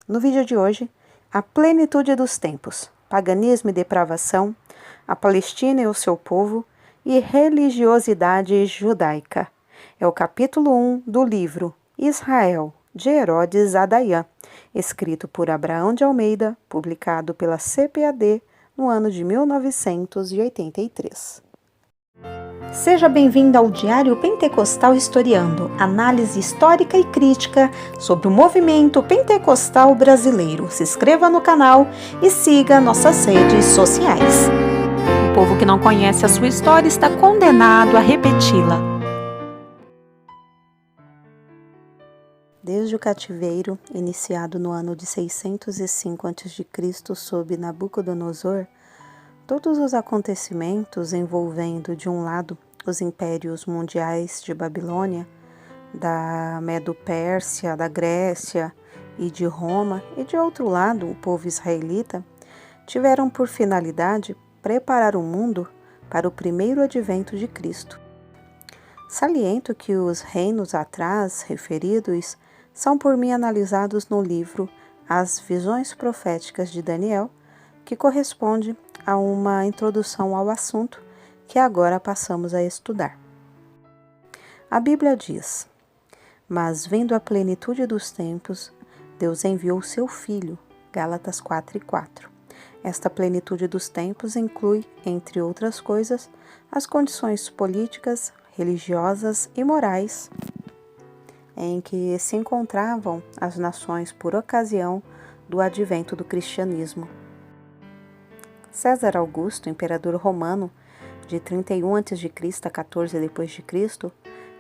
No vídeo de hoje, a plenitude dos tempos, paganismo e depravação, a Palestina e o seu povo e religiosidade judaica. É o capítulo 1 do livro Israel, de Herodes Adayan, escrito por Abraão de Almeida, publicado pela CPAD no ano de 1983. Seja bem-vindo ao Diário Pentecostal Historiando, análise histórica e crítica sobre o movimento pentecostal brasileiro. Se inscreva no canal e siga nossas redes sociais. O povo que não conhece a sua história está condenado a repeti-la. Desde o cativeiro, iniciado no ano de 605 a.C. sob Nabucodonosor, todos os acontecimentos envolvendo, de um lado, os impérios mundiais de Babilônia, da Medo-Pérsia, da Grécia e de Roma, e de outro lado, o povo israelita, tiveram por finalidade preparar o mundo para o primeiro advento de Cristo. Saliento que os reinos atrás referidos são por mim analisados no livro As Visões Proféticas de Daniel, que corresponde a uma introdução ao assunto que agora passamos a estudar. A Bíblia diz: "Mas vendo a plenitude dos tempos, Deus enviou seu Filho", Gálatas 4:4. Esta plenitude dos tempos inclui, entre outras coisas, as condições políticas, religiosas e morais em que se encontravam as nações por ocasião do advento do cristianismo. César Augusto, imperador romano, de 31 a.C. a 14 d.C.,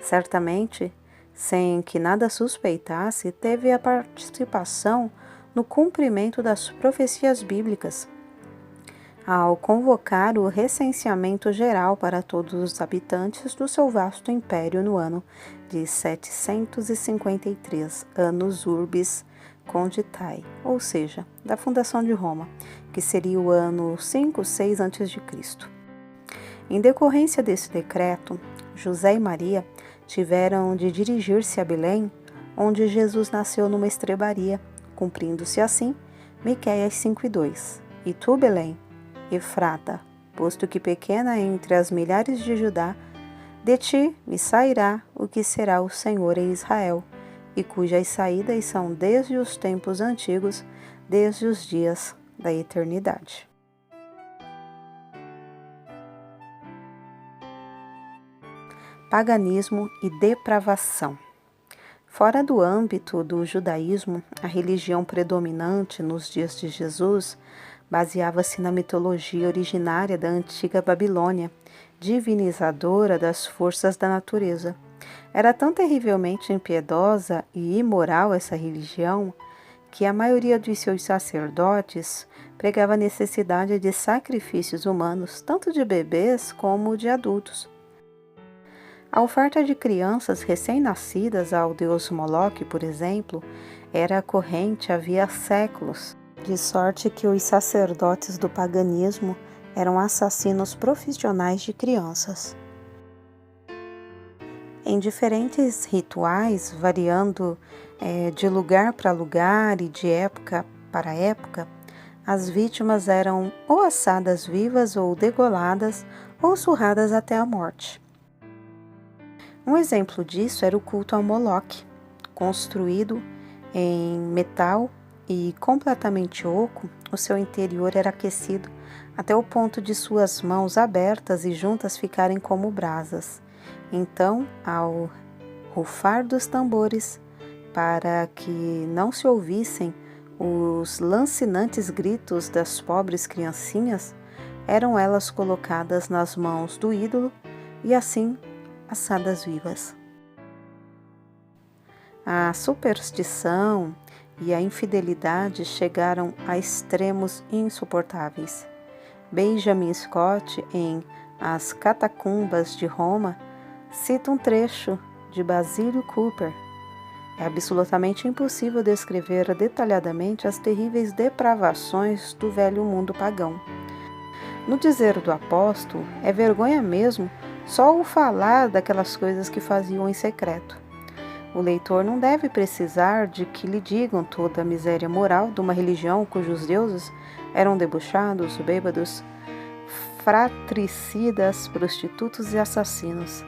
certamente, sem que nada suspeitasse, teve a participação no cumprimento das profecias bíblicas, ao convocar o recenseamento geral para todos os habitantes do seu vasto império no ano de 753, Annus Urbis Conditae, ou seja, da fundação de Roma, que seria o ano 5-6 a.C. Em decorrência desse decreto, José e Maria tiveram de dirigir-se a Belém, onde Jesus nasceu numa estrebaria, cumprindo-se assim Miqueias 5:2. E tu, Belém, Efrata, posto que pequena entre as milhares de Judá, de ti me sairá o que será o Senhor em Israel, e cujas saídas são desde os tempos antigos, desde os dias da eternidade. Paganismo e depravação. Fora do âmbito do judaísmo, a religião predominante nos dias de Jesus baseava-se na mitologia originária da antiga Babilônia, divinizadora das forças da natureza. Era tão terrivelmente impiedosa e imoral essa religião que a maioria dos seus sacerdotes pregava a necessidade de sacrifícios humanos, tanto de bebês como de adultos. A oferta de crianças recém-nascidas ao deus Moloque, por exemplo, era corrente havia séculos, de sorte que os sacerdotes do paganismo eram assassinos profissionais de crianças. Em diferentes rituais, variando de lugar para lugar e de época para época, as vítimas eram ou assadas vivas ou degoladas ou surradas até a morte. Um exemplo disso era o culto ao Moloque, construído em metal e completamente oco. O seu interior era aquecido até o ponto de suas mãos abertas e juntas ficarem como brasas. Então, ao rufar dos tambores, para que não se ouvissem os lancinantes gritos das pobres criancinhas, eram elas colocadas nas mãos do ídolo e assim assadas vivas. A superstição e a infidelidade chegaram a extremos insuportáveis. Benjamin Scott, em As Catacumbas de Roma, cita um trecho de Basílio Cooper. É absolutamente impossível descrever detalhadamente as terríveis depravações do velho mundo pagão. No dizer do apóstolo, é vergonha mesmo só o falar daquelas coisas que faziam em secreto. O leitor não deve precisar de que lhe digam toda a miséria moral de uma religião cujos deuses eram debochados, bêbados, fratricidas, prostitutos e assassinos,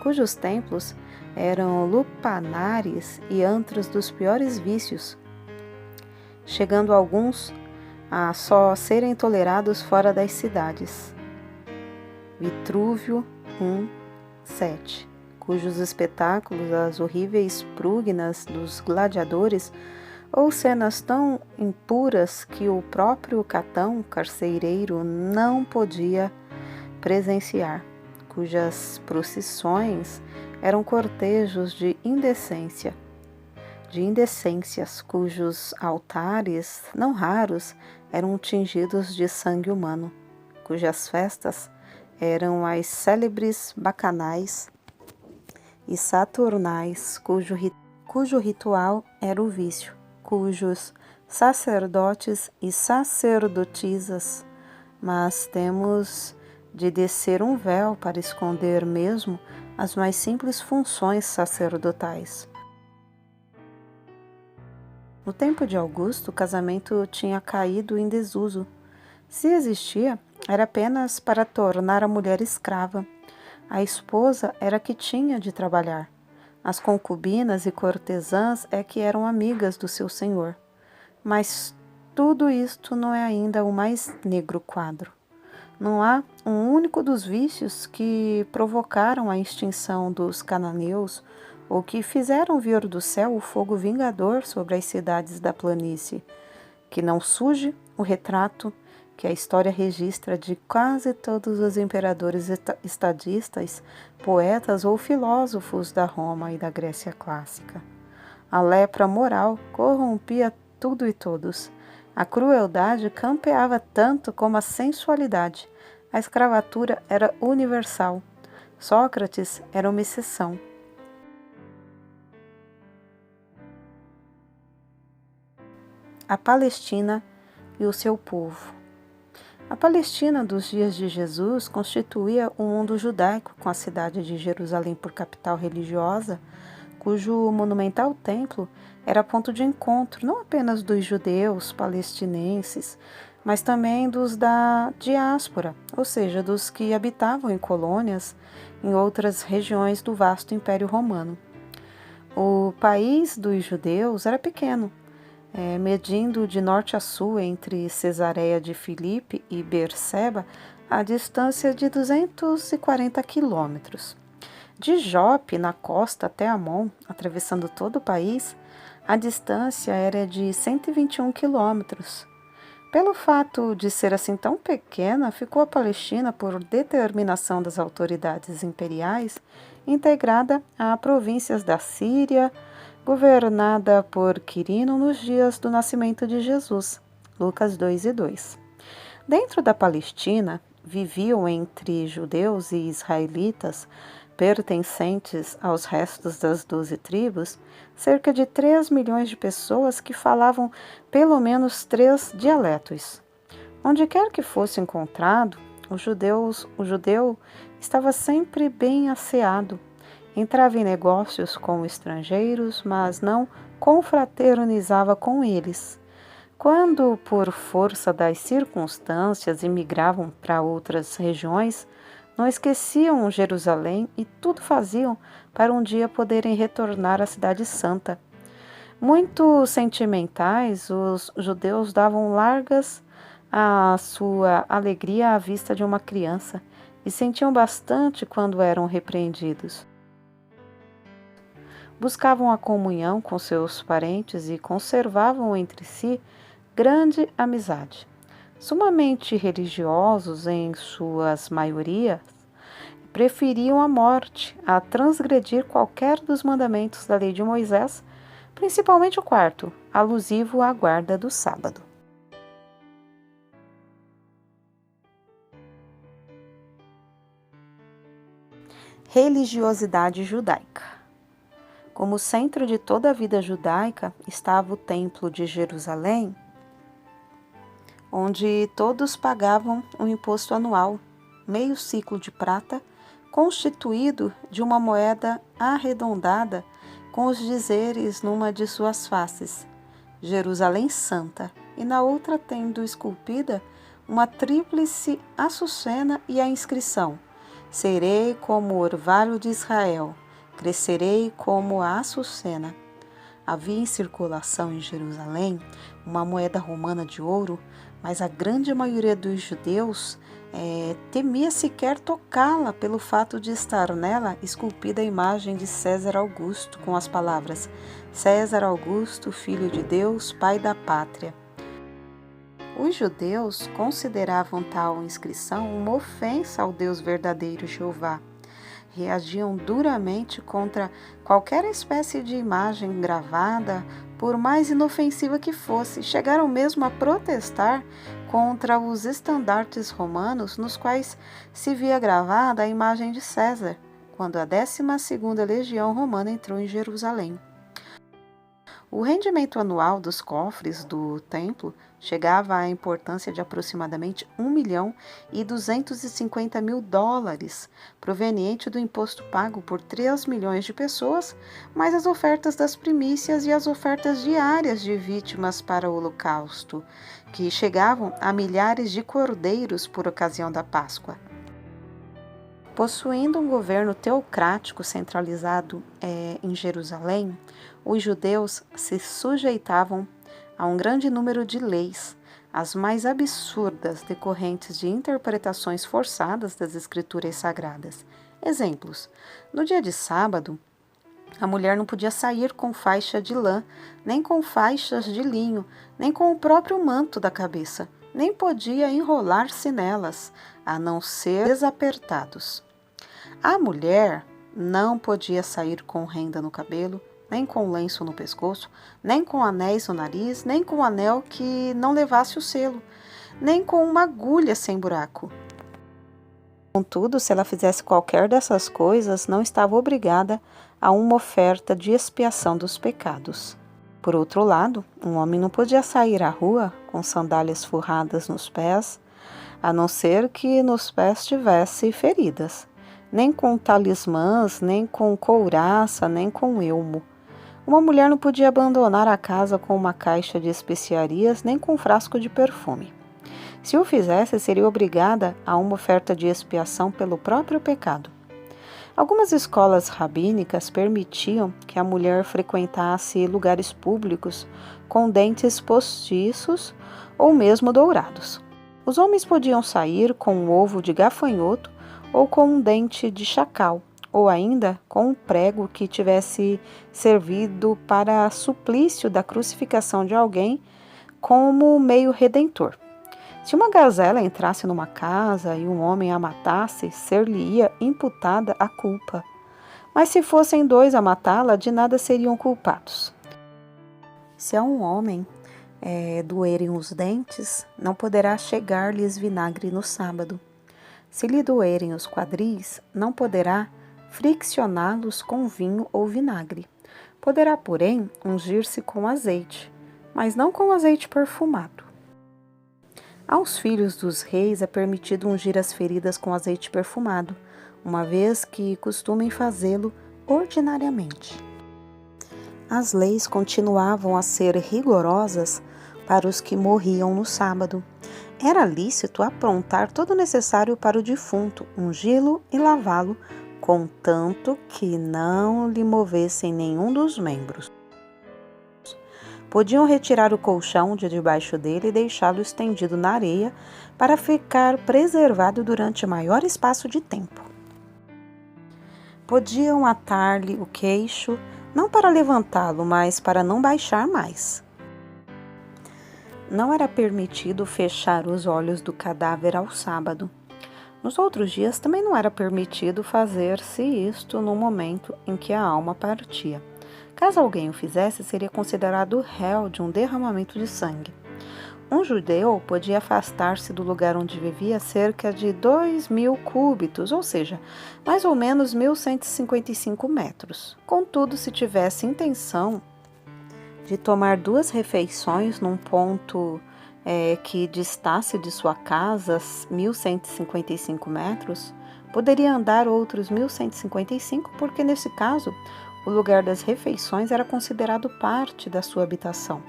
cujos templos eram lupanares e antros dos piores vícios, chegando alguns a só serem tolerados fora das cidades. Vitrúvio 1:7, cujos espetáculos, as horríveis prugnas dos gladiadores, ou cenas tão impuras que o próprio Catão, carcereiro, não podia presenciar, cujas procissões eram cortejos de indecências, cujos altares, não raros, eram tingidos de sangue humano, cujas festas eram as célebres bacanais e saturnais, cujo ritual era o vício, cujos sacerdotes e sacerdotisas, mas temos de descer um véu para esconder mesmo as mais simples funções sacerdotais. No tempo de Augusto, o casamento tinha caído em desuso. Se existia, era apenas para tornar a mulher escrava. A esposa era que tinha de trabalhar. As concubinas e cortesãs é que eram amigas do seu senhor. Mas tudo isto não é ainda o mais negro quadro. Não há um único dos vícios que provocaram a extinção dos cananeus ou que fizeram vir do céu o fogo vingador sobre as cidades da planície, que não suje o retrato que a história registra de quase todos os imperadores estadistas, poetas ou filósofos da Roma e da Grécia clássica. A lepra moral corrompia tudo e todos. A crueldade campeava tanto como a sensualidade. A escravatura era universal. Sócrates era uma exceção. A Palestina e o seu povo. A Palestina dos dias de Jesus constituía o mundo judaico, com a cidade de Jerusalém por capital religiosa, cujo monumental templo era ponto de encontro não apenas dos judeus palestinenses, mas também dos da diáspora, ou seja, dos que habitavam em colônias em outras regiões do vasto Império Romano. O país dos judeus era pequeno, medindo de norte a sul entre Cesareia de Filipe e Berseba, a distância de 240 quilômetros. De Jope, na costa, até Amon, atravessando todo o país, a distância era de 121 quilômetros. Pelo fato de ser assim tão pequena, ficou a Palestina, por determinação das autoridades imperiais, integrada a províncias da Síria, governada por Quirino nos dias do nascimento de Jesus, Lucas 2:2. Dentro da Palestina, viviam entre judeus e israelitas, pertencentes aos restos das 12 tribos, cerca de 3 milhões de pessoas que falavam pelo menos 3 dialetos. Onde quer que fosse encontrado, o judeu estava sempre bem asseado. Entrava em negócios com estrangeiros, mas não confraternizava com eles. Quando, por força das circunstâncias, imigravam para outras regiões, não esqueciam Jerusalém e tudo faziam para um dia poderem retornar à Cidade Santa. Muito sentimentais, os judeus davam largas à sua alegria à vista de uma criança e sentiam bastante quando eram repreendidos. Buscavam a comunhão com seus parentes e conservavam entre si grande amizade. Sumamente religiosos em suas maiorias, preferiam a morte a transgredir qualquer dos mandamentos da lei de Moisés, principalmente o quarto, alusivo à guarda do sábado. Religiosidade judaica. Como centro de toda a vida judaica estava o Templo de Jerusalém, onde todos pagavam um imposto anual, meio ciclo de prata, constituído de uma moeda arredondada com os dizeres numa de suas faces, Jerusalém Santa, e na outra tendo esculpida uma tríplice açucena e a inscrição: Serei como o orvalho de Israel, crescerei como a açucena. Havia em circulação em Jerusalém uma moeda romana de ouro, mas a grande maioria dos judeus temia sequer tocá-la pelo fato de estar nela esculpida a imagem de César Augusto com as palavras: César Augusto, filho de Deus, pai da pátria. Os judeus consideravam tal inscrição uma ofensa ao Deus verdadeiro Jeová. Reagiam duramente contra qualquer espécie de imagem gravada, por mais inofensiva que fosse. Chegaram mesmo a protestar contra os estandartes romanos nos quais se via gravada a imagem de César, quando a 12ª Legião Romana entrou em Jerusalém. O rendimento anual dos cofres do templo chegava à importância de aproximadamente $1.250.000, proveniente do imposto pago por 3 milhões de pessoas, mais as ofertas das primícias e as ofertas diárias de vítimas para o holocausto, que chegavam a milhares de cordeiros por ocasião da Páscoa. Possuindo um governo teocrático centralizado em Jerusalém, os judeus se sujeitavam a um grande número de leis, as mais absurdas decorrentes de interpretações forçadas das escrituras sagradas. Exemplos: no dia de sábado, a mulher não podia sair com faixa de lã, nem com faixas de linho, nem com o próprio manto da cabeça, nem podia enrolar-se nelas, a não ser desapertados. A mulher não podia sair com renda no cabelo, nem com lenço no pescoço, nem com anéis no nariz, nem com anel que não levasse o selo, nem com uma agulha sem buraco. Contudo, se ela fizesse qualquer dessas coisas, não estava obrigada a uma oferta de expiação dos pecados. Por outro lado, um homem não podia sair à rua com sandálias forradas nos pés, a não ser que nos pés tivesse feridas, nem com talismãs, nem com couraça, nem com elmo. Uma mulher não podia abandonar a casa com uma caixa de especiarias, nem com um frasco de perfume. Se o fizesse, seria obrigada a uma oferta de expiação pelo próprio pecado. Algumas escolas rabínicas permitiam que a mulher frequentasse lugares públicos com dentes postiços ou mesmo dourados. Os homens podiam sair com um ovo de gafanhoto ou com um dente de chacal, ou ainda com um prego que tivesse servido para suplício da crucificação de alguém como meio redentor. Se uma gazela entrasse numa casa e um homem a matasse, ser-lhe-ia imputada a culpa. Mas se fossem dois a matá-la, de nada seriam culpados. Se a um homem doerem os dentes, não poderá chegar-lhes vinagre no sábado. Se lhe doerem os quadris, não poderá friccioná-los com vinho ou vinagre. Poderá, porém, ungir-se com azeite, mas não com azeite perfumado. Aos filhos dos reis é permitido ungir as feridas com azeite perfumado, uma vez que costumem fazê-lo ordinariamente. As leis continuavam a ser rigorosas para os que morriam no sábado. Era lícito aprontar todo o necessário para o defunto, ungí-lo e lavá-lo, contanto que não lhe movessem nenhum dos membros. Podiam retirar o colchão de debaixo dele e deixá-lo estendido na areia para ficar preservado durante maior espaço de tempo. Podiam atar-lhe o queixo, não para levantá-lo, mas para não baixar mais. Não era permitido fechar os olhos do cadáver ao sábado. Nos outros dias também não era permitido fazer-se isto no momento em que a alma partia. Caso alguém o fizesse, seria considerado réu de um derramamento de sangue. Um judeu podia afastar-se do lugar onde vivia cerca de 2.000 cúbitos, ou seja, mais ou menos 1.155 metros. Contudo, se tivesse intenção de tomar 2 refeições num ponto que distasse de sua casa 1.155 metros, poderia andar outros 1.155, porque nesse caso O lugar das refeições era considerado parte da sua habitação.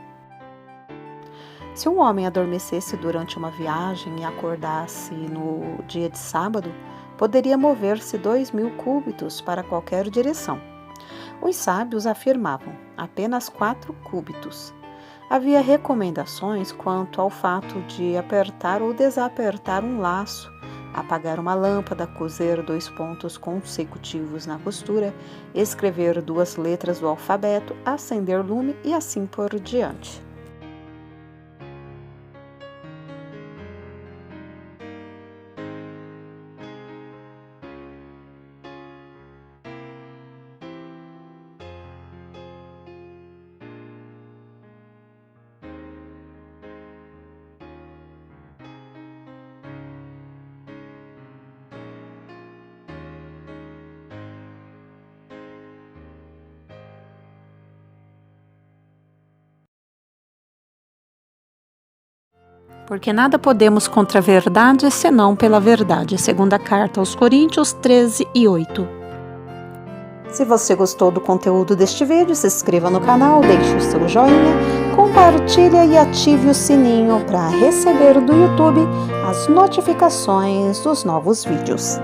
Se um homem adormecesse durante uma viagem e acordasse no dia de sábado, poderia mover-se 2.000 cúbitos para qualquer direção. Os sábios afirmavam apenas 4 cúbitos. Havia recomendações quanto ao fato de apertar ou desapertar um laço, apagar uma lâmpada, cozer 2 pontos consecutivos na costura, escrever 2 letras do alfabeto, acender lume e assim por diante. Porque nada podemos contra a verdade, senão pela verdade. Segunda carta aos Coríntios 13:8. Se você gostou do conteúdo deste vídeo, se inscreva no canal, deixe o seu joinha, compartilhe e ative o sininho para receber do YouTube as notificações dos novos vídeos.